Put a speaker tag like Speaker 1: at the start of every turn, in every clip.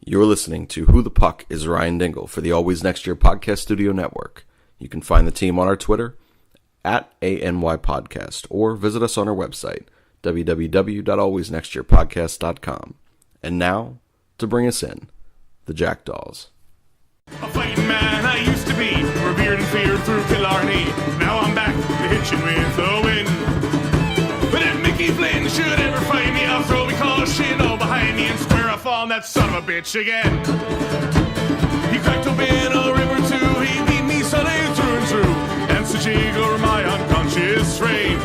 Speaker 1: You're listening to Who the Puck is Ryan Dingle for the Always Next Year Podcast Studio Network. You can find the team on our Twitter at ANY Podcast or visit us on our website, www.alwaysnextyearpodcast.com. And now, to bring us in, the Jackdaws.
Speaker 2: A fighting man I used to be, revered and feared through Killarney. Now I'm back to hitching with the wind. But if Mickey Flynn should ever find me, I'll throw me caution all behind me and square off on that son of a bitch again. He cracked open a river too, he beat me Sunday through and through, and such over my unconscious frame.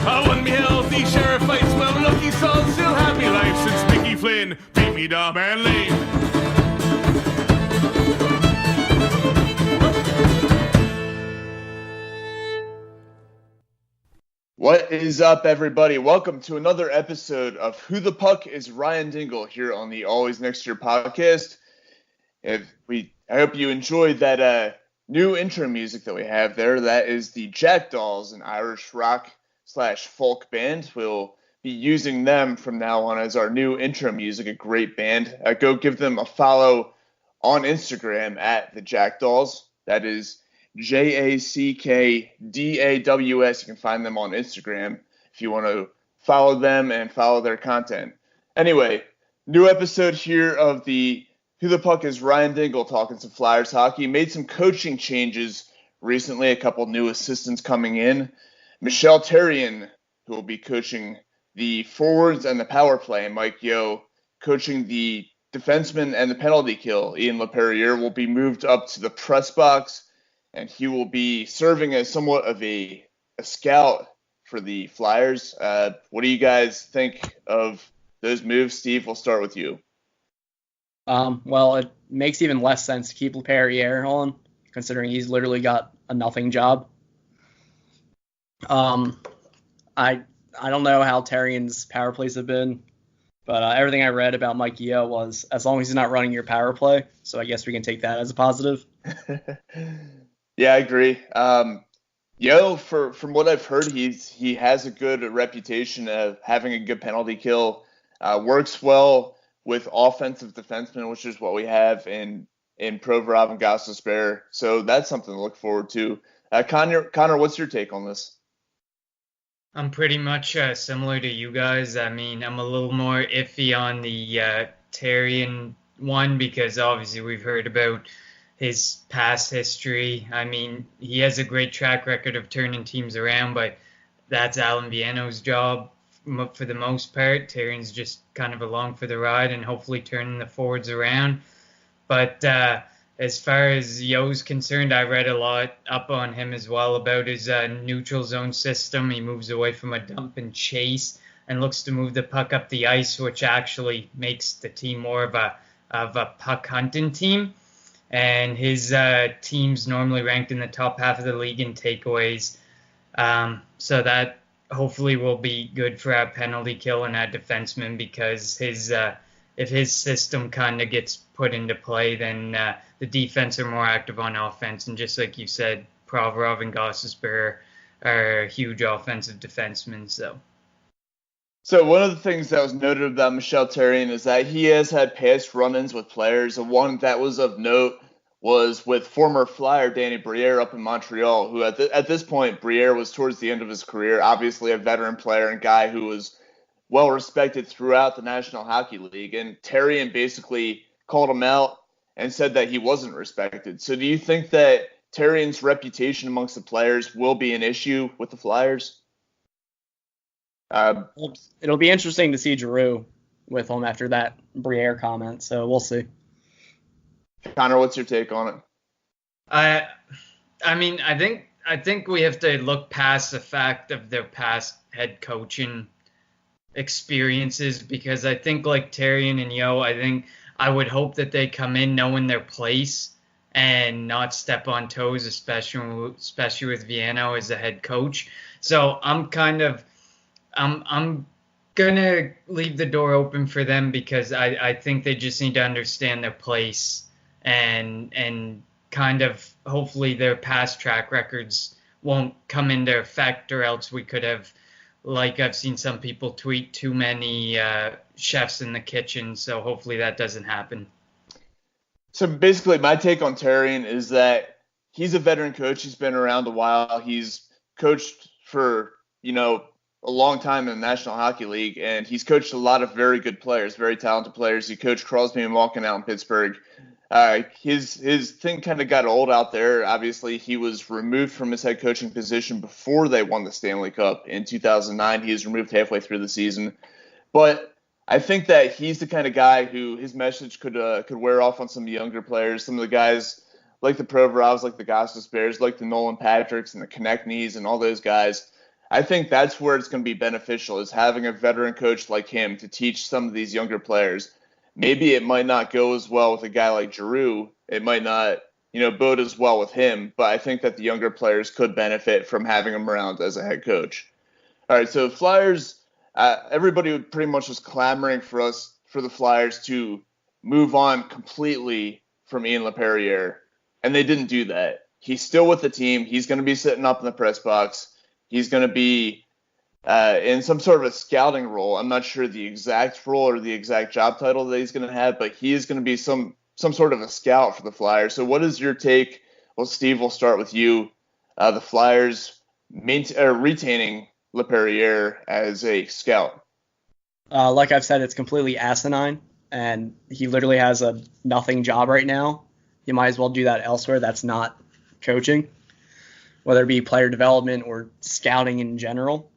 Speaker 2: I won me healthy sheriff fights, well lucky son, still happy life since Mickey Flynn beat me dumb and lame.
Speaker 3: What is up, everybody? Welcome to another episode of Who the Puck is Ryan Dingle here on the Always Next Year podcast. I hope you enjoyed that new intro music that we have there. That is the Jackdaws, an Irish rock / folk band. We'll be using them from now on as our new intro music, a great band. Go give them a follow on Instagram at the Jackdaws. That is Jackdaws. You can find them on Instagram if you want to follow them and follow their content. Anyway, new episode here of the Who the Puck is Ryan Dingle talking some Flyers hockey. Made some coaching changes recently, a couple new assistants coming in. Michel Therrien, who will be coaching the forwards and the power play, and Mike Yeo coaching the defenseman and the penalty kill. Ian LaPerriere will be moved up to the press box, and he will be serving as somewhat of a scout for the Flyers. What do you guys think of those moves? Steve, we'll start with you.
Speaker 4: Well, it makes even less sense to keep LaPerriere on, considering he's literally got a nothing job. I don't know how Terrian's power plays have been, but everything I read about Mike Yeo was as long as he's not running your power play, so I guess we can take that as a positive.
Speaker 3: Yeah, I agree. Yo, from what I've heard, he has a good reputation of having a good penalty kill. Works well with offensive defensemen, which is what we have in Provorov and Gostisbehere. So that's something to look forward to. Connor, what's your take on this?
Speaker 5: I'm pretty much similar to you guys. I mean, I'm a little more iffy on the Therrien one because obviously we've heard about his past history. I mean, he has a great track record of turning teams around, but that's Alan Vieno's job for the most part. Therrien's just kind of along for the ride and hopefully turning the forwards around. But as far as Yo's concerned, I read a lot up on him as well about his neutral zone system. He moves away from a dump and chase and looks to move the puck up the ice, which actually makes the team more of a puck hunting team. And his team's normally ranked in the top half of the league in takeaways. So that hopefully will be good for our penalty kill and our defenseman because if his system kind of gets put into play, then the defense are more active on offense. And just like you said, Provorov and Gostisbehere are huge offensive defensemen.
Speaker 3: So one of the things that was noted about Michel Therrien is that he has had past run-ins with players. And one that was of note was with former Flyer Danny Briere up in Montreal, who at this point, Briere was towards the end of his career, obviously a veteran player and guy who was well-respected throughout the National Hockey League. And Therrien basically called him out and said that he wasn't respected. So do you think that Terrien's reputation amongst the players will be an issue with the Flyers?
Speaker 4: It'll be interesting to see Giroux with him after that Briere comment, so we'll see.
Speaker 3: Connor, what's your take on it?
Speaker 5: I mean, I think we have to look past the fact of their past head coaching experiences because I think like Therrien and Yo, I would hope that they come in knowing their place and not step on toes, especially with Vieno as the head coach. So I'm gonna leave the door open for them because I think they just need to understand their place and kind of hopefully their past track records won't come into effect, or else we could have, like I've seen some people tweet, too many chefs in the kitchen. So hopefully that doesn't happen.
Speaker 3: So basically, my take on Tarian is that he's a veteran coach. He's been around a while. He's coached for, a long time in the National Hockey League, and he's coached a lot of very good players, very talented players. He coached Crosby and Malkin out in Pittsburgh. His thing kind of got old out there. Obviously, he was removed from his head coaching position before they won the Stanley Cup in 2009. He was removed halfway through the season. But I think that he's the kind of guy who his message could wear off on some of the younger players, some of the guys like the Provorovs, like the Gostis Bears, like the Nolan Patricks and the Konechny's and all those guys. I think that's where it's going to be beneficial, is having a veteran coach like him to teach some of these younger players. Maybe it might not go as well with a guy like Giroux. It might not, bode as well with him, but I think that the younger players could benefit from having him around as a head coach. All right, so Flyers. Everybody pretty much was clamoring for the Flyers to move on completely from Ian LaPerriere, and they didn't do that. He's still with the team. He's going to be sitting up in the press box. He's going to be in some sort of a scouting role. I'm not sure the exact role or the exact job title that he's going to have, but he is going to be some sort of a scout for the Flyers. So what is your take? Well, Steve, we'll start with you. The Flyers retaining LaPerriere as a scout.
Speaker 4: Like I've said, it's completely asinine, and he literally has a nothing job right now. You might as well do that elsewhere. That's not coaching, whether it be player development or scouting in general.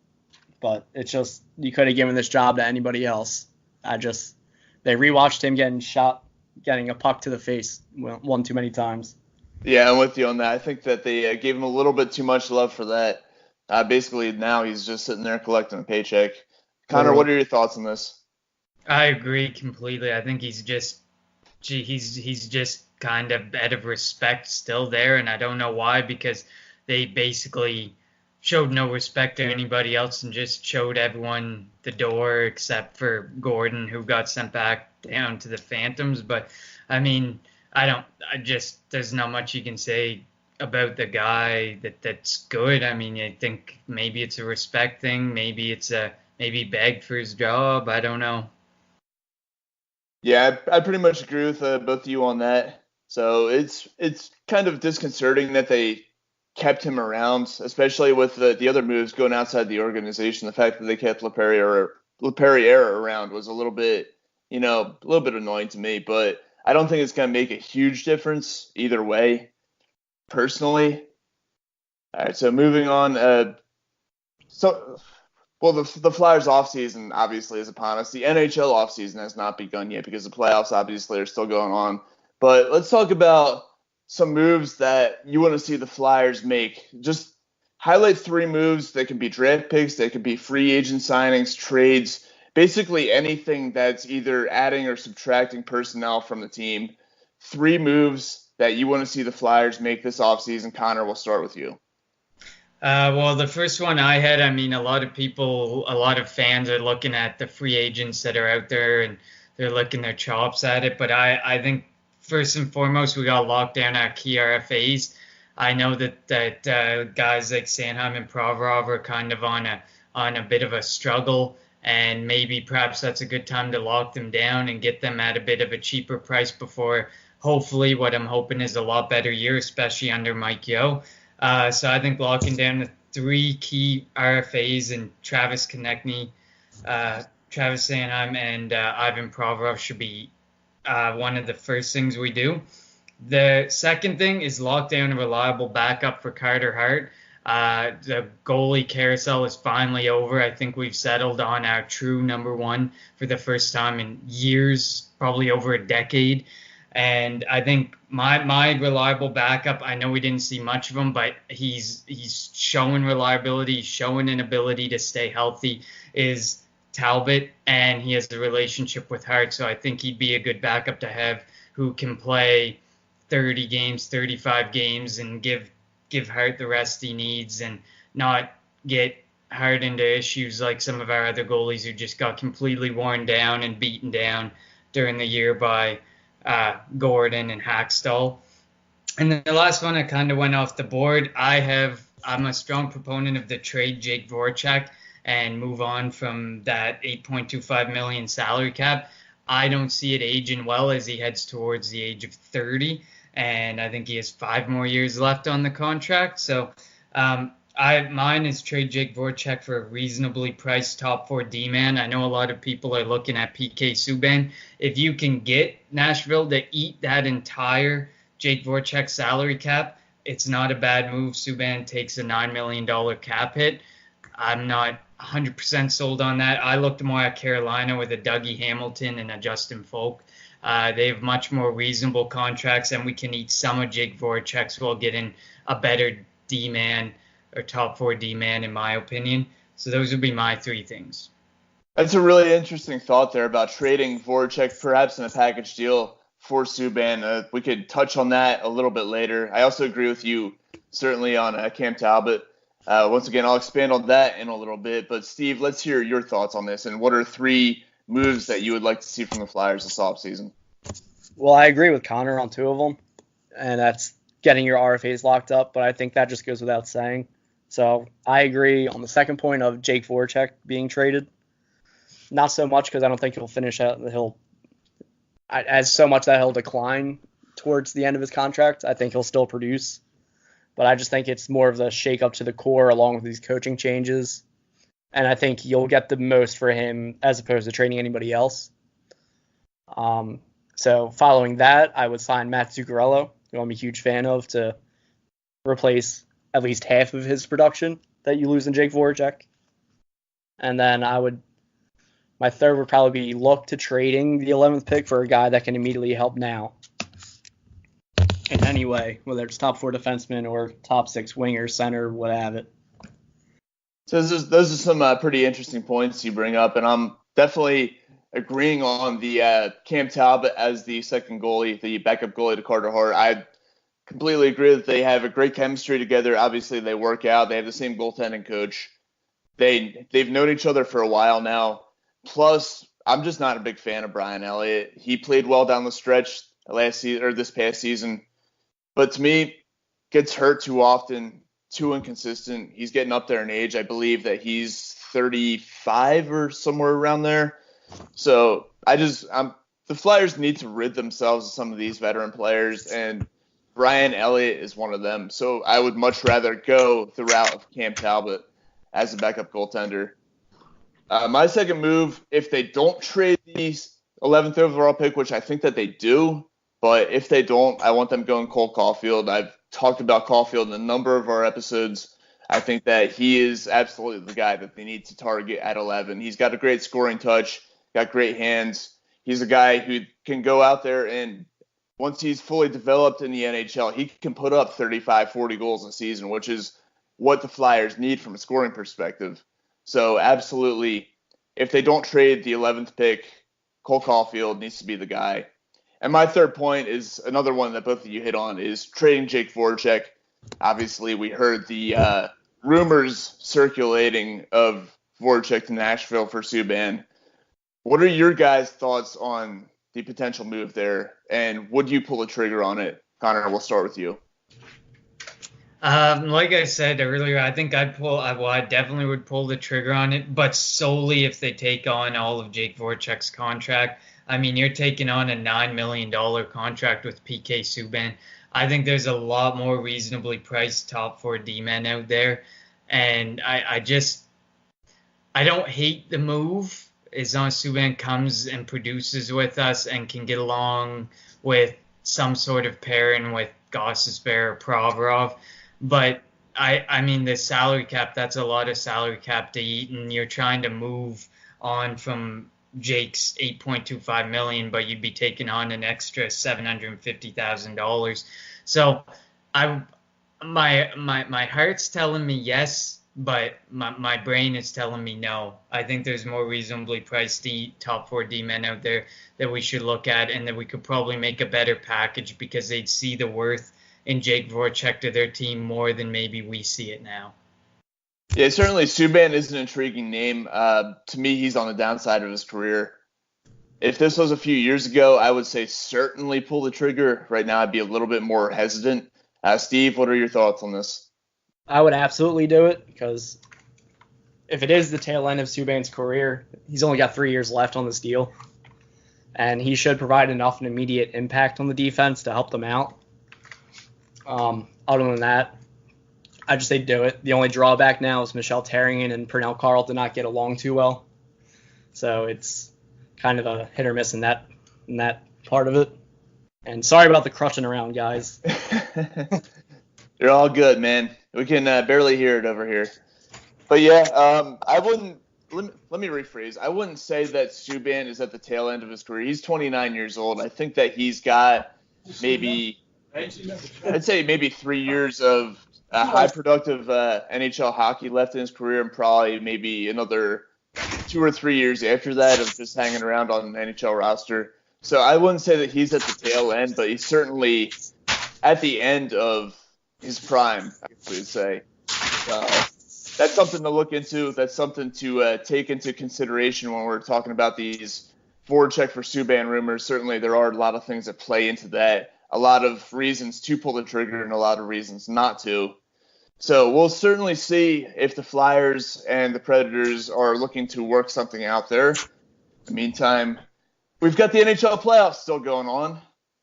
Speaker 4: But it's just, you could have given this job to anybody else. They rewatched him getting a puck to the face one too many times.
Speaker 3: Yeah, I'm with you on that. I think that they gave him a little bit too much love for that. Basically, now he's just sitting there collecting a paycheck. Connor, what are your thoughts on this?
Speaker 5: I agree completely. I think he's just kind of out of respect still there, and I don't know why, because they basically showed no respect to anybody else and just showed everyone the door except for Gordon, who got sent back down to the Phantoms. But I mean, there's not much you can say about the guy that's good. I mean, I think maybe it's a respect thing. Maybe maybe begged for his job. I don't know.
Speaker 3: Yeah, I pretty much agree with both of you on that. So it's kind of disconcerting that they kept him around, especially with the other moves going outside the organization. The fact that they kept LaPerriere around was a little bit annoying to me, but I don't think it's going to make a huge difference either way, personally. All right, so moving on. The Flyers offseason obviously is upon us. The NHL offseason has not begun yet because the playoffs obviously are still going on. But let's talk about some moves that you want to see the Flyers make. Just highlight 3 moves. They can be draft picks. They could be free agent signings, trades, basically anything that's either adding or subtracting personnel from the team. 3 moves that you want to see the Flyers make this offseason. Connor, we'll start with you.
Speaker 5: Well, the first one I had, I mean, a lot of fans are looking at the free agents that are out there and they're licking their chops at it. But I think first and foremost, we got to lock down our key RFAs. I know that guys like Sanheim and Provorov are kind of on a bit of a struggle, and maybe perhaps that's a good time to lock them down and get them at a bit of a cheaper price before hopefully what I'm hoping is a lot better year, especially under Mike Yeo. So I think locking down the 3 key RFAs and Travis Konechny, Travis Sanheim, and Ivan Provorov should be one of the first things we do. The second thing is lock down a reliable backup for Carter Hart. The goalie carousel is finally over. I think we've settled on our true number 1 for the first time in years, probably over a decade. And I think my reliable backup, I know we didn't see much of him, but he's showing reliability, he's showing an ability to stay healthy, is Talbot, and he has a relationship with Hart. So I think he'd be a good backup to have, who can play 30 games, 35 games, and give Hart the rest he needs and not get Hart into issues like some of our other goalies who just got completely worn down and beaten down during the year by Gordon and Hackstall. And then the last one, I kind of went off the board. I'm a strong proponent of the trade Jake Voracek and move on from that 8.25 million salary cap. I don't see it aging well as he heads towards the age of 30, and I think he has 5 more years left on the contract. So mine is trade Jake Voracek for a reasonably priced top 4 D-man. I know a lot of people are looking at PK Subban. If you can get Nashville to eat that entire Jake Voracek salary cap, it's not a bad move. Subban takes a $9 million cap hit. I'm not 100% sold on that. I looked more at Carolina with a Dougie Hamilton and a Justin Folk. They have much more reasonable contracts, and we can eat some of Jake Voracek's while getting a better D-man or top 4 D-man, in my opinion. So those would be my 3 things.
Speaker 3: That's a really interesting thought there about trading Voracek perhaps in a package deal for Subban. We could touch on that a little bit later. I also agree with you certainly on Cam Talbot. Once again, I'll expand on that in a little bit. But, Steve, let's hear your thoughts on this. And what are 3 moves that you would like to see from the Flyers this offseason?
Speaker 4: Well, I agree with Connor on 2 of them, and that's getting your RFAs locked up. But I think that just goes without saying. So I agree on the second point of Jake Voracek being traded. Not so much because I don't think he'll finish out. As so much that he'll decline towards the end of his contract. I think he'll still produce. But I just think it's more of the shake-up to the core along with these coaching changes. And I think you'll get the most for him as opposed to trading anybody else. So following that, I would sign Matt Zuccarello, who I'm a huge fan of, to replace at least half of his production that you lose in Jake Voracek. And then my third would probably be look to trading the 11th pick for a guy that can immediately help now. In any way, whether it's top 4 defenseman or top 6 winger, center, what have it.
Speaker 3: So those are some pretty interesting points you bring up, and I'm definitely agreeing on the Cam Talbot as the second goalie, the backup goalie to Carter Hart. I completely agree that they have a great chemistry together. Obviously, they work out. They have the same goaltending coach. They've known each other for a while now. Plus, I'm just not a big fan of Brian Elliott. He played well down the stretch this past season. But to me, gets hurt too often, too inconsistent. He's getting up there in age. I believe that he's 35 or somewhere around there. So the Flyers need to rid themselves of some of these veteran players, and Brian Elliott is one of them. So I would much rather go the route of Cam Talbot as a backup goaltender. My second move, if they don't trade the 11th overall pick, which I think that they do, but if they don't, I want them going Cole Caulfield. I've talked about Caulfield in a number of our episodes. I think that he is absolutely the guy that they need to target at 11. He's got a great scoring touch, got great hands. He's a guy who can go out there and once he's fully developed in the NHL, he can put up 35, 40 goals a season, which is what the Flyers need from a scoring perspective. So absolutely, if they don't trade the 11th pick, Cole Caulfield needs to be the guy. And my third point is another one that both of you hit on, is trading Jake Voracek. Obviously, we heard the rumors circulating of Voracek to Nashville for Subban. What are your guys' thoughts on the potential move there, and would you pull the trigger on it? Connor, we'll start with you.
Speaker 5: Like I said earlier, I think I definitely would pull the trigger on it, but solely if they take on all of Jake Voracek's contract. I mean, you're taking on a $9 million contract with PK Subban. I think there's a lot more reasonably priced top 4 D-men out there, and I don't hate the move as long as Subban comes and produces with us and can get along with some sort of pairing with Gostisbehere or Provorov. But I mean, the salary cap, that's a lot of salary cap to eat, and you're trying to move on from Jake's $8.25 million, but you'd be taking on an extra $750,000. So my heart's telling me yes, but my brain is telling me no. I think there's more reasonably priced top 4 D-men out there that we should look at, and that we could probably make a better package because they'd see the worth in Jake Voracek to their team more than maybe we see it now.
Speaker 3: Yeah, certainly Subban is an intriguing name. To me, he's on the downside of his career. If this was a few years ago, I would say certainly pull the trigger. Right now, I'd be a little bit more hesitant. Steve, what are your thoughts on this?
Speaker 4: I would absolutely do it because if it is the tail end of Subban's career, he's only got 3 years left on this deal, and he should provide enough an immediate impact on the defense to help them out. Other than that, I just say do it. The only drawback now is Michelle Therrien and Pernell Carl did not get along too well, so it's kind of a hit or miss in that part of it. And sorry about the crushing around, guys.
Speaker 3: You're all good, man. We can barely hear it over here. But yeah, I wouldn't. Let me rephrase. I wouldn't say that Subban is at the tail end of his career. He's 29 years old. I think that he's got maybe 3 years of high productive NHL hockey left in his career, and probably maybe another 2 or 3 years after that of just hanging around on an NHL roster. So I wouldn't say that he's at the tail end, but he's certainly at the end of his prime, I would say. That's something to look into. That's something to take into consideration when we're talking about these forward check for Subban rumors. Certainly there are a lot of things that play into that, a lot of reasons to pull the trigger and a lot of reasons not to. So we'll certainly see if the Flyers and the Predators are looking to work something out there. In the meantime, we've got the NHL playoffs still going on,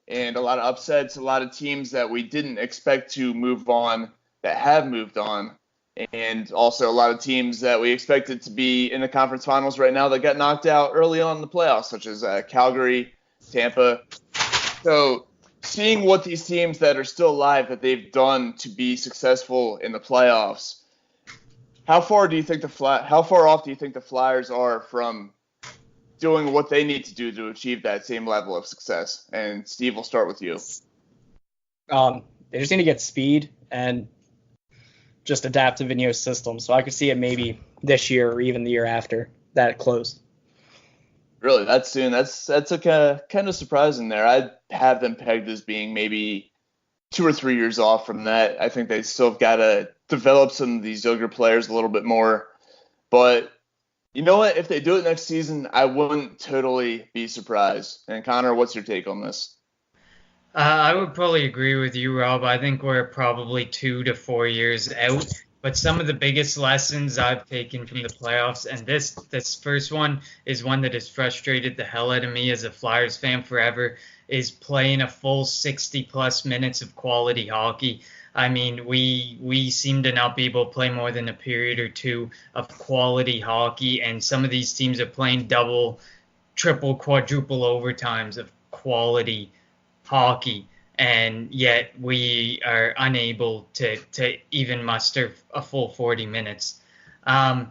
Speaker 3: and a lot of upsets, a lot of teams that we didn't expect to move on that have moved on, and also a lot of teams that we expected to be in the conference finals right now that got knocked out early on in the playoffs, such as Calgary, Tampa. So seeing what these teams that are still alive that they've done to be successful in the playoffs, how far off do you think the Flyers are from doing what they need to do to achieve that same level of success? And Steve, we'll start with you.
Speaker 4: They just need to get speed and just adapt to Vigneault's system. So I could see it maybe this year or even the year after that close.
Speaker 3: Really, that soon? That's kind of surprising there. I'd have them pegged as being maybe 2 or 3 years off from that. I think they still have got to develop some of these younger players a little bit more. But you know what? If they do it next season, I wouldn't totally be surprised. And Connor, what's your take on this?
Speaker 5: I would probably agree with you, Rob. I think we're probably 2 to 4 years out. But some of the biggest lessons I've taken from the playoffs, and this first one is one that has frustrated the hell out of me as a Flyers fan forever, is playing a full 60-plus minutes of quality hockey. I mean, we seem to not be able to play more than a period or two of quality hockey, and some of these teams are playing double, triple, quadruple overtimes of quality hockey, and yet we are unable to even muster a full 40 minutes. And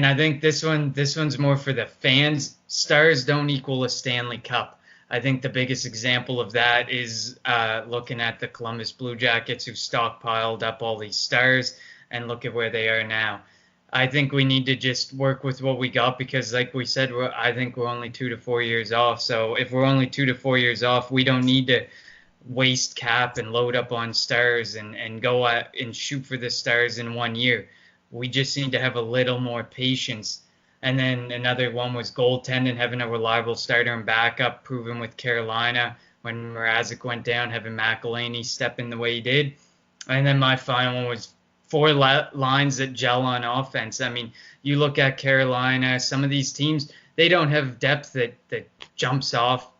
Speaker 5: I think this one's more for the fans. Stars don't equal a Stanley Cup. I think the biggest example of that is looking at the Columbus Blue Jackets, who stockpiled up all these stars, and look at where they are now. I think we need to just work with what we got because, like we said, I think we're only 2 to 4 years off. So if we're only 2 to 4 years off, we don't need to waste cap and load up on stars and go out and shoot for the stars in 1 year. We just need to have a little more patience. And then another one was goaltending, having a reliable starter and backup, proven with Carolina when Mrazek went down, having McElhinney step in the way he did. And then my final one was 4 lines that gel on offense. I mean, you look at Carolina, some of these teams, they don't have depth that jumps off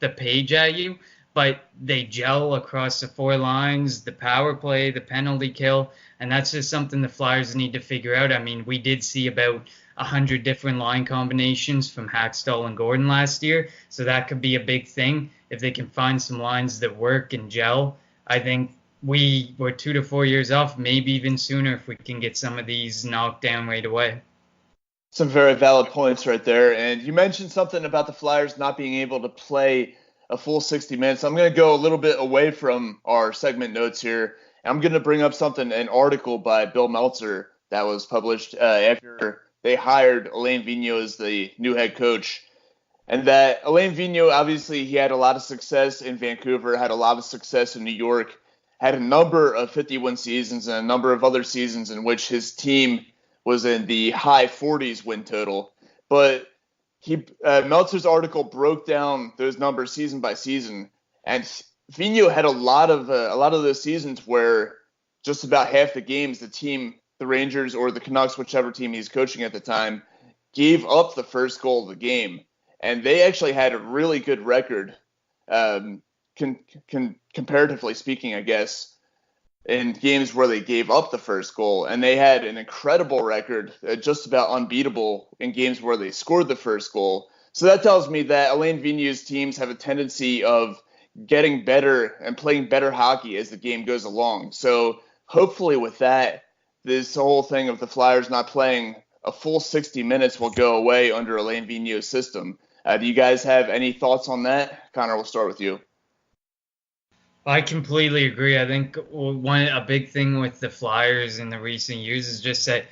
Speaker 5: the page at you, but they gel across the 4 lines, the power play, the penalty kill, and that's just something the Flyers need to figure out. I mean, we did see about 100 different line combinations from Hackstall and Gordon last year, so that could be a big thing. If they can find some lines that work and gel, I think we're 2 to 4 years off, maybe even sooner if we can get some of these knocked down right away.
Speaker 3: Some very valid points right there. And you mentioned something about the Flyers not being able to play a full 60 minutes. I'm going to go a little bit away from our segment notes here. I'm going to bring up an article by Bill Meltzer that was published after they hired Alain Vigneault as the new head coach. And that Alain Vigneault, obviously, he had a lot of success in Vancouver, had a lot of success in New York, had a number of 50-win seasons and a number of other seasons in which his team was in the high 40s win total. But Meltzer's article broke down those numbers season by season, and Vigneault had a lot of those seasons where just about half the games the team the Rangers or the Canucks, whichever team he's coaching at the time, gave up the first goal of the game. And they actually had a really good record, comparatively speaking, I guess, in games where they gave up the first goal. And they had an incredible record, just about unbeatable, in games where they scored the first goal. So that tells me that Alain Vigneault's teams have a tendency of getting better and playing better hockey as the game goes along. So hopefully with that, this whole thing of the Flyers not playing a full 60 minutes will go away under Alain Vigneault's system. Do you guys have any thoughts on that? Connor, we'll start with you.
Speaker 5: I completely agree. I think a big thing with the Flyers in the recent years is just that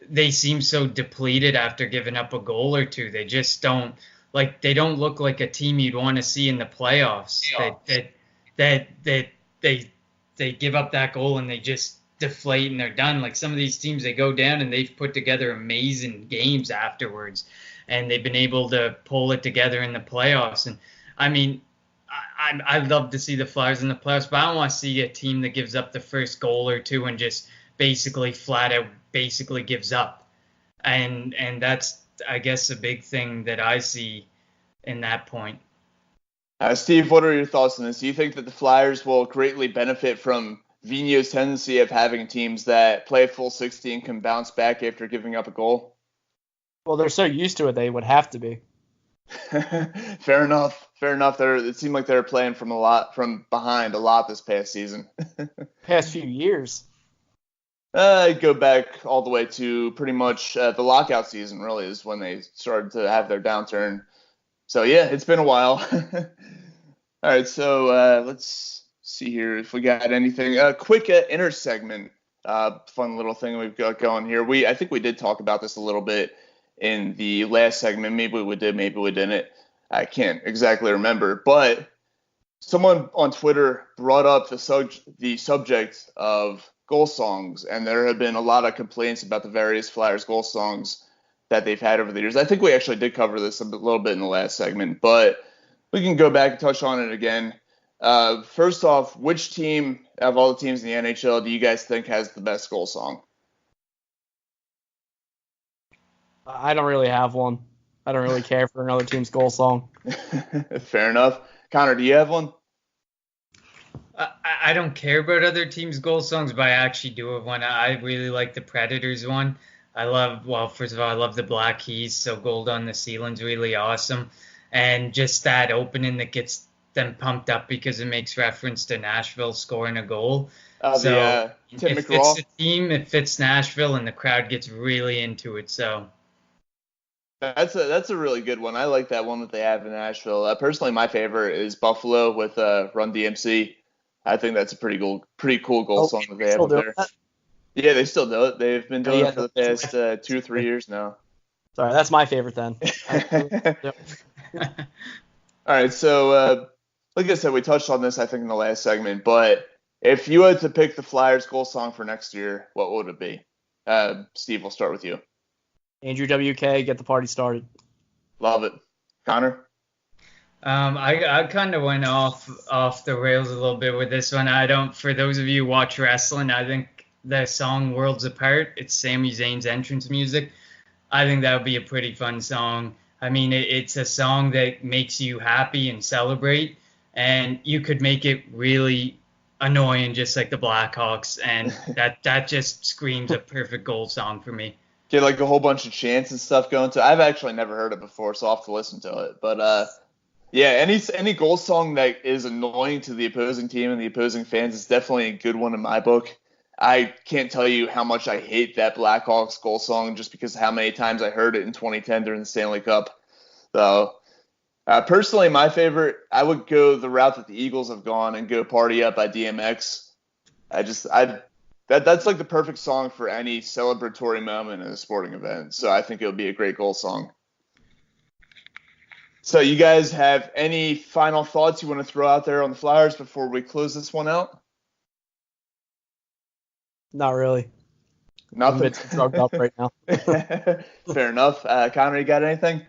Speaker 5: they seem so depleted after giving up a goal or two. They just don't they don't look like a team you'd want to see in the playoffs. They give up that goal and they just deflate and they're done. Like some of these teams, they go down and they've put together amazing games afterwards, and they've been able to pull it together in the playoffs. And I mean, I'd love to see the Flyers in the playoffs, but I don't want to see a team that gives up the first goal or two and just basically flat out gives up. And that's, I guess, a big thing that I see in that point.
Speaker 3: Steve, what are your thoughts on this? Do you think that the Flyers will greatly benefit from Vigneault's tendency of having teams that play a full 60 and can bounce back after giving up a goal?
Speaker 4: Well, they're so used to it, they would have to be.
Speaker 3: Fair enough. It seemed like they were playing from behind a lot this past season.
Speaker 4: Past few years.
Speaker 3: Go back all the way to pretty much the lockout season, really, is when they started to have their downturn. So, yeah, it's been a while. All right, so let's see here if we got anything. Quick inner segment, fun little thing we've got going here. I think we did talk about this a little bit in the last segment. Maybe we did, maybe we didn't. I can't exactly remember. But someone on Twitter brought up the subject of goal songs, and there have been a lot of complaints about the various Flyers goal songs that they've had over the years. I think we actually did cover this a little bit in the last segment, but we can go back and touch on it again. First off, which team of all the teams in the NHL do you guys think has the best goal song?
Speaker 4: I don't really have one. I don't really care for another team's goal song.
Speaker 3: Fair enough. Connor, do you have one?
Speaker 5: I don't care about other teams' goal songs, but I actually do have one. I really like the Predators one. First of all, I love the Black Keys, so Gold on the Ceiling's really awesome. And just that opening that gets them pumped up because it makes reference to Nashville scoring a goal.
Speaker 3: Tim
Speaker 5: it fits the team, it fits Nashville, and the crowd gets really into it. So
Speaker 3: that's a really good one. I like that one that they have in Nashville. Personally, my favorite is Buffalo with Run DMC. I think that's a pretty cool goal song that they have up there. Yeah, they still do it. They've been doing it for the past 2 or 3 years now.
Speaker 4: Sorry, that's my favorite then.
Speaker 3: All right, so like I said, we touched on this, I think, in the last segment, but if you had to pick the Flyers goal song for next year, what would it be? Steve, we'll start with you.
Speaker 4: Andrew WK, Get the Party Started.
Speaker 3: Love it. Connor?
Speaker 5: I kind of went off the rails a little bit with this one. For those of you who watch wrestling, I think the song Worlds Apart, it's Sami Zayn's entrance music. I think that would be a pretty fun song. I mean, it's a song that makes you happy and celebrate, and you could make it really annoying, just like the Blackhawks, and that just screams a perfect goal song for me.
Speaker 3: Get like a whole bunch of chants and stuff going to. I've actually never heard it before, so I'll have to listen to it. But yeah, any goal song that is annoying to the opposing team and the opposing fans is definitely a good one in my book. I can't tell you how much I hate that Blackhawks goal song just because of how many times I heard it in 2010 during the Stanley Cup. So personally, my favorite, I would go the route that the Eagles have gone and go Party Up by DMX. That's like the perfect song for any celebratory moment in a sporting event. So I think it would be a great goal song. So you guys have any final thoughts you want to throw out there on the Flyers before we close this one out?
Speaker 4: Not really.
Speaker 3: Nothing.
Speaker 4: I'm a bit drugged up right now.
Speaker 3: Fair enough. Connor, you got anything?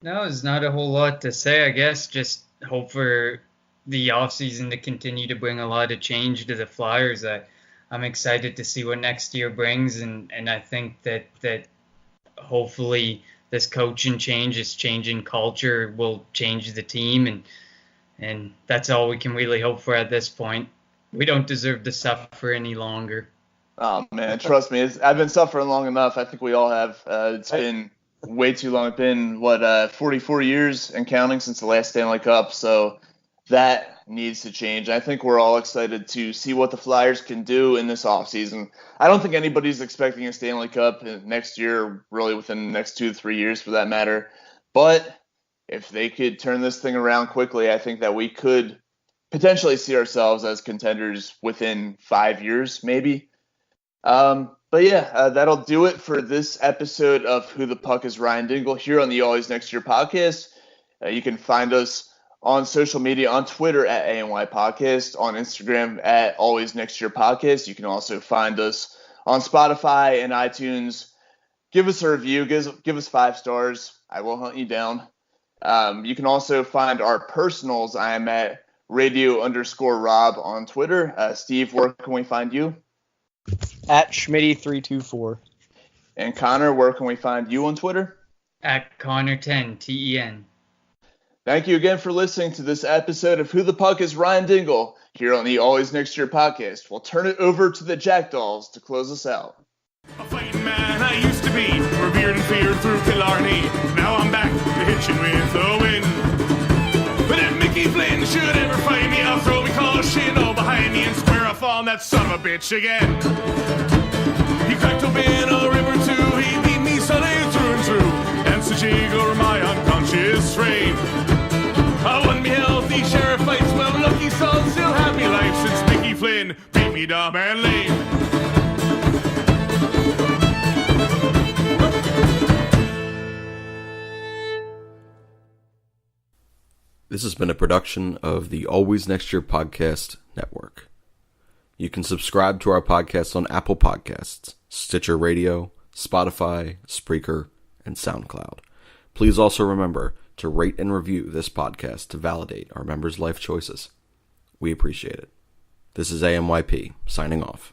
Speaker 5: No, there's not a whole lot to say, I guess. Just hope for the offseason to continue to bring a lot of change to the Flyers. I'm excited to see what next year brings, and I think that hopefully this coaching change, this change in culture will change the team, and that's all we can really hope for at this point. We don't deserve to suffer any longer.
Speaker 3: Oh man, trust me, I've been suffering long enough. I think we all have. It's been way too long. It's been 44 years and counting since the last Stanley Cup. So that needs to change. I think we're all excited to see what the Flyers can do in this offseason. I don't think anybody's expecting a Stanley Cup next year, really within the next 2 to 3 years for that matter. But if they could turn this thing around quickly, I think that we could potentially see ourselves as contenders within 5 years, maybe. But yeah, that'll do it for this episode of Who the Puck is Ryan Dingle here on the Always Next Year podcast. You can find us on social media, on Twitter at ANYP Podcast, on Instagram at Always Next Year Podcast. You can also find us on Spotify and iTunes. Give us a review. Give us 5 stars. I will hunt you down. You can also find our personals. I am at radio_Rob on Twitter. Steve, where can we find you?
Speaker 4: At Schmitty324.
Speaker 3: And Connor, where can we find you on Twitter?
Speaker 5: At Connor10, TEN.
Speaker 3: Thank you again for listening to this episode of Who the Puck is Ryan Dingle here on the Always Next Year podcast. We'll turn it over to the Jackdaws to close us out.
Speaker 2: A fighting man I used to be, revered and feared through Killarney. Now I'm back to hitching with the wind. But if Mickey Flynn should ever fight me, I'll throw me caution all behind me and square off on that son of a bitch again. He cracked open a river too, he beat me Sunday through and through, and so jiggle my unconscious frame. I won me healthy sheriff fights, well lucky son, still happy life since Mickey Flynn beat me dumb and lame.
Speaker 1: This has been a production of the Always Next Year Podcast Network. You can subscribe to our podcast on Apple Podcasts, Stitcher Radio, Spotify, Spreaker, and SoundCloud. Please also remember to rate and review this podcast to validate our members' life choices. We appreciate it. This is ANYP, signing off.